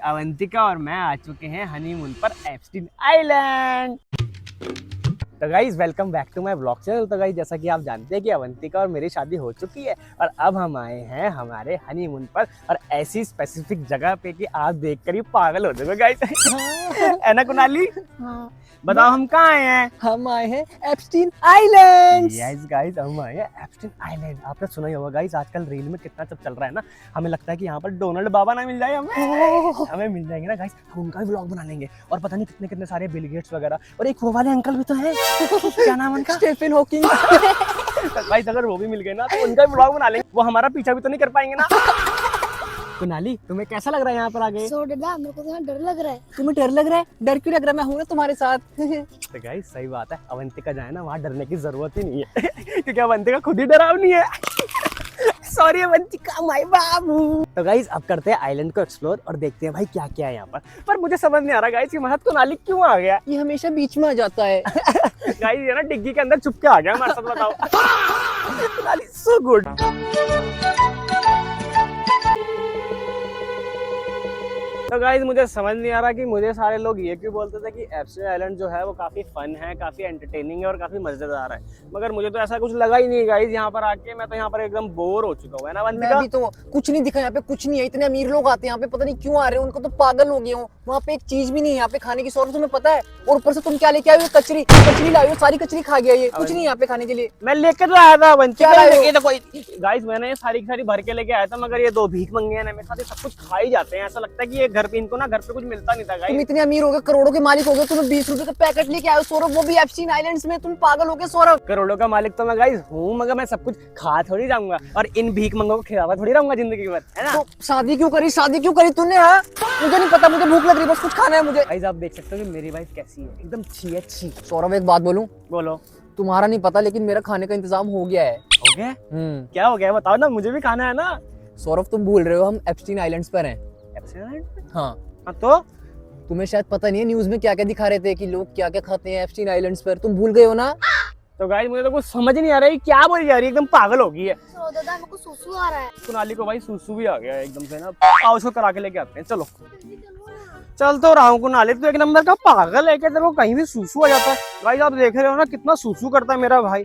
अवंतिका और मैं आ चुके हैं हनीमून पर एप्स्टीन आइलैंड। तो guys welcome back to my blog channel. तो गाइज जैसा कि आप जानते हैं कि अवंतिका और मेरी शादी हो चुकी है और अब हम आए हैं हमारे हनीमून पर, और ऐसी स्पेसिफिक जगह पे कि आप देखकर ही पागल हो जाओगे गाइज। है ना कुनाली? हाँ। बताओ हम कहाँ आए हैं? हम आए हैं एप्स्टीन आइलैंड। यस गाइज, हम आए हैं एप्स्टीन आइलैंड। आपने सुना ही होगा गाइज, आजकल रील में कितना सब चल रहा है ना। हमें लगता है कि यहाँ पर डोनाल्ड बाबा ना मिल जाए हमें मिल जाएंगे ना गाइज, हम उनका भी व्लॉग बना लेंगे। और पता नहीं कितने कितने सारे बिल गेट्स वगैरह, और एक वो वाले अंकल भी तो हैं, क्या नाम उनका? Stephen Hawking. गाइज अगर वो भी मिल गए ना तो उनका भी व्लॉग बना लेंगे। वो हमारा पीछा भी तो नहीं कर पाएंगे ना। कुनाली तुम्हें कैसा लग रहा है यहाँ पर आगे? सो डर, मेरे को तो यहाँ डर लग रहा है। तुम्हें डर लग रहा है? डर क्यों लग रहा है? मैं हूँ ना तुम्हारे साथ। तो गाइज सही बात है, अवंतिका जाए ना वहाँ डरने की जरूरत ही नहीं है। क्योंकि अवंतिका खुद ही डरावनी है। सॉरी अवंतिका माय बाबू। तो गाइज अब करते हैं आइलैंड को एक्सप्लोर और देखते हैं भाई क्या क्या है यहाँ पर मुझे समझ नहीं आ रहा गाइज कि महत कुनाली क्यों आ गया। ये हमेशा बीच में आ जाता है। गाइज ये ना डिग्गी के अंदर चुप के आ गया हमारे साथ, बताओ। Kunali so good. तो गाइज मुझे समझ नहीं आ रहा कि मुझे सारे लोग ये क्यों बोलते थे कि एप्स्टीन आइलैंड जो है वो काफी फन है, काफी एंटरटेनिंग है और काफी मजेदार है, मगर मुझे तो ऐसा कुछ लगा ही नहीं गाइज। यहाँ पर आके मैं तो यहाँ पर एकदम बोर हो चुका हूँ, है ना अवंतिका? मैं भी तो कुछ नहीं दिखा यहाँ पे, कुछ नहीं है। इतने अमीर लोग आते हैं यहाँ पे, पता नहीं क्यों आ रहे हैं, उनको तो पागल हो गए हो। वहाँ पे एक चीज भी नहीं है यहाँ पे खाने की। सौरभ तुम्हें पता है? और ऊपर से तुम क्या लेके आए हो? कचरी कचरी लाई हो, सारी कचरी खा गया ये। कुछ नहीं यहाँ पे खाने के लिए। मैं लेकर तो आया था अवंतिका, क्या लाए हो? गाइज मैंने ये सारी की सारी भर के लेके आया था, मगर ये दो भीख मंगे हैं ना, मेरे साथ सब कुछ खा ही जाते हैं। ऐसा लगता है कि ये घर पे इनको ना घर पे कुछ मिलता नहीं था तुम गाइज। इतने अमीर हो गए, करोड़ों के मालिक हो गए, तुम्हें 20 रुपए का पैकेट लेके आए हो सौरभ, वो भी एप्स्टीन आइलैंड्स में। तुम पागल हो गए सौरभ। करोड़ों का मालिक तो मैं गाइज हूँ, मगर मैं सब कुछ खा थोड़ी जाऊंगा और इन भीख मंगों को खिलावा थोड़ी रहूंगा जिंदगी भर, है ना? तो शादी क्यों करी? शादी क्यों करी तूने? हाँ मुझे नहीं पता, मुझे भूख लग रही है, बस कुछ खाना है मुझे। गाइज आप देख सकते हो कि मेरी वाइफ कैसी है, एकदम छी है छी। सौरभ एक बात बोलूं? बोलो। तुम्हारा नहीं पता लेकिन मेरा खाने का इंतजाम हो गया है। हो गया? क्या हो गया बताओ ना, मुझे भी खाना है ना। सौरभ तुम भूल रहे हो, हम एप्स्टीन आइलैंड्स पर हैं। Epstein island? हाँ। हाँ तो तुम्हें शायद पता नहीं है न्यूज में क्या क्या दिखा रहे थे कि लोग क्या क्या खाते हैं एप्स्टीन आइलैंड्स पर। तुम भूल गए हो ना? तो गाइस मुझे तो कुछ समझ नहीं आ रहा है क्या बोली जा रही है, एकदम पागल हो गई है। सो दादा मेरे को सुसु आ रहा है। कुनाली को भाई सुसु भी आ गया है एकदम से ना। आओ उसको करा के लेके आते हैं, चलो। चल तो रहा हूँ कुनाली, तो एक नंबर का पागल है क्या? तेरे को कहीं भी सुसु आ जाता है। गाइस आप देख रहे हो ना कितना सुसु करता है मेरा भाई।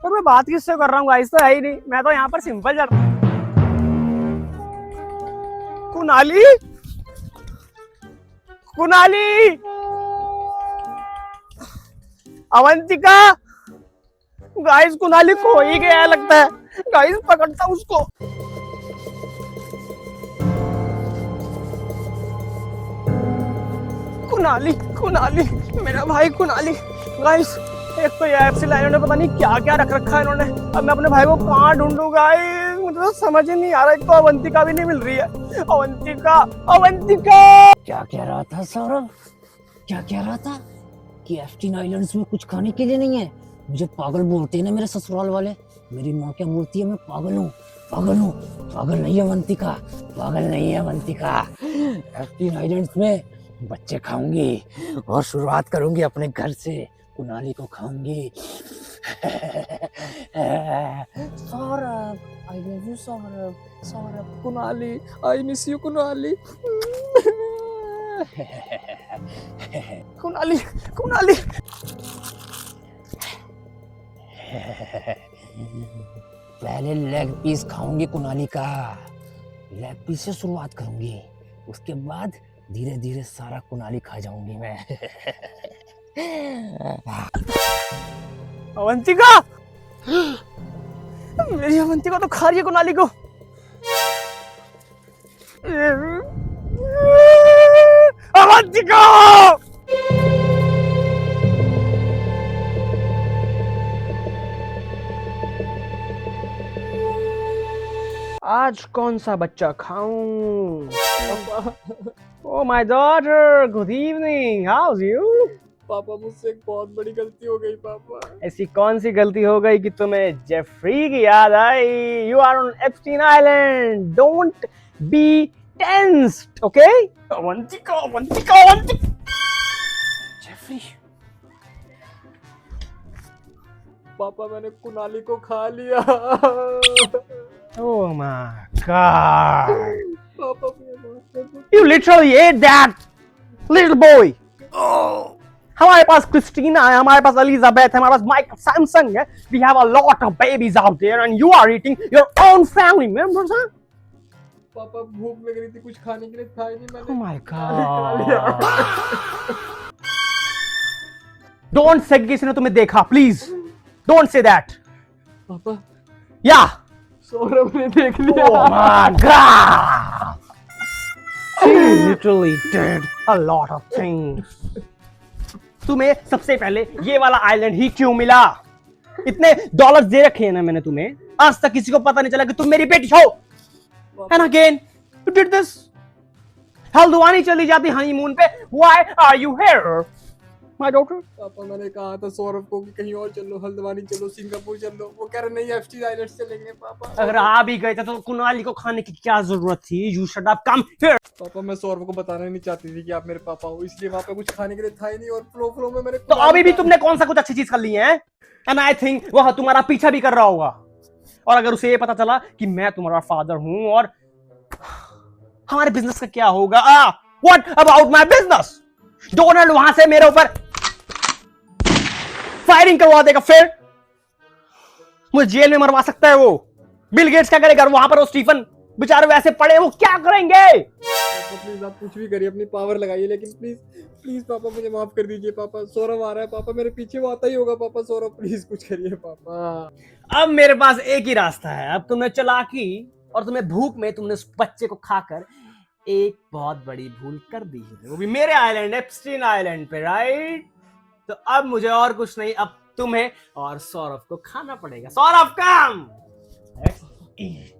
और मैं बात किससे कर रहा हूँ गाइस, तो है ही नहीं, मैं तो यहाँ पर सिंपल जा रहा हूँ। कुनाली कुनाली अवंतिका, गाइस कुनाली खो ही गया लगता है। गाइस पकड़ता उसको। कुनाली कुनाली मेरा भाई कुनाली। गाइस एक तो ये एप्स्टीन आइलैंड में पता नहीं क्या क्या रख रखा है इन्होंने। अब मैं अपने भाई को कहाँ ढूंढूं गाइस, मुझे तो समझ ही नहीं आ रहा। एक तो अवंतिका भी नहीं मिल रही है। अवंतिका अवंतिका। क्या कह रहा था सौरभ? क्या कह रहा था कि एप्स्टीन आइलैंड्स में कुछ खाने के लिए नहीं है? मुझे पागल बोलते हैं ना मेरे ससुराल वाले। मेरी माँ क्या बोलती है? मैं पागल हूँ, पागल हूँ। पागल नहीं है अवंतिका, पागल नहीं है अवंतिका। एप्स्टीन आइलैंड्स में बच्चे खाऊंगी और शुरुआत करूंगी अपने घर से। कुनाली को खाऊंगी। Saurabh I love you Saurabh. Saurabh Kunali I miss you Kunali. Kunali Kunali. पहले लेग पीस खाऊंगी कुनाली का। लेग पीस से शुरुआत करूंगी, उसके बाद धीरे धीरे सारा कुनाली खा जाऊंगी मैं। अवंतिका, मेरी अवंतिका तो खा रही है कुनाली को। अवंतिका आज कौन सा बच्चा खाऊं? Oh my daughter, good evening. How's you? पापा मुझसे एक बहुत बड़ी गलती हो गई पापा। ऐसी कौन सी गलती हो गई कि तुम्हें जेफरी की याद आई? You are on Epstein Island. Don't be tensed, okay? Avantika, Avantika, Avantika. Jeffrey. पापा मैंने कुनाली को खा लिया। Oh my God. पापा मुझे माफ You literally ate that, little boy. हमारे पास क्रिस्टीना है, हमारे पास एलिजाबेथ है, हमारे पास माइक सैमसंग है. We have a lot of babies out there, and you are eating your own family members, huh? पापा भूख लग रही थी, कुछ खाने के लिए था ही नहीं मैंने. Oh my God. Don't say कि किसी ने तुम्हें देखा, please. Don't say that. पापा Yeah. सौरभ ने देख लिया. Oh my God. She literally did a lot of things. तुम्हें सबसे पहले ये वाला आइलैंड ही क्यों मिला? इतने डॉलर्स दे रखे हैं ना मैंने तुम्हें, आज तक किसी को पता नहीं चला कि तुम मेरी बेटी हो. And again, you did this. Haldwani चली जाती हनीमून पे. Why are you here, my daughter? पापा मैंने कहा था सौरभ को कि कहीं और चलो, हल्द्वानी चलो, सिंगापुर चलो. वो कह रहे नहीं एफटी आइलैंड्स चलेंगे. पापा अगर आ भी गए थे तो कुणाली को खाने की क्या जरूरत थी? You should have come here. पापा मैं सौरभ को बताना नहीं चाहती थी कि आप मेरे पापा हो, इसलिए वहाँ पे कुछ खाने के लिए था ही नहीं. और फ्लो में मैंने तो अभी भी तुमने कौन सा कुछ अच्छी चीज कर ली है? एंड आई थिंक वह तुम्हारा पीछा भी कर रहा होगा. और अगर उसे ये पता चला कि मैं तुम्हारा फादर हूं, और हमारे बिजनेस का क्या होगा? What about my business? Donald वहां से मेरे ऊपर फायरिंग करवा देगा, फिर मुझे जेल में मरवा सकता है वो. बिल गेट्स क्या करेगा वहां पर? वो स्टीफन बेचारे वैसे पड़े, वो क्या करेंगे? प्लीज आप कुछ भी करिए, अपनी पावर लगाइए, लेकिन प्लीज प्लीज पापा मुझे माफ कर दीजिए. पापा सौरभ आ रहा है, पापा मेरे पीछे वो आता ही होगा. पापा सौरभ प्लीज कुछ करिए पापा. अब मेरे पास एक ही रास्ता है. अब तुमने चालाकी और तुम्हें भूख में तुमने उस बच्चे को खाकर एक बहुत बड़ी भूल कर दी है, वो भी मेरे आइलैंड एप्स्टीन आइलैंड पे, राइट? तो अब मुझे और कुछ नहीं, अब तुम्हें और सौरभ को खाना पड़ेगा. सौरभ कम, लेट्स ईट.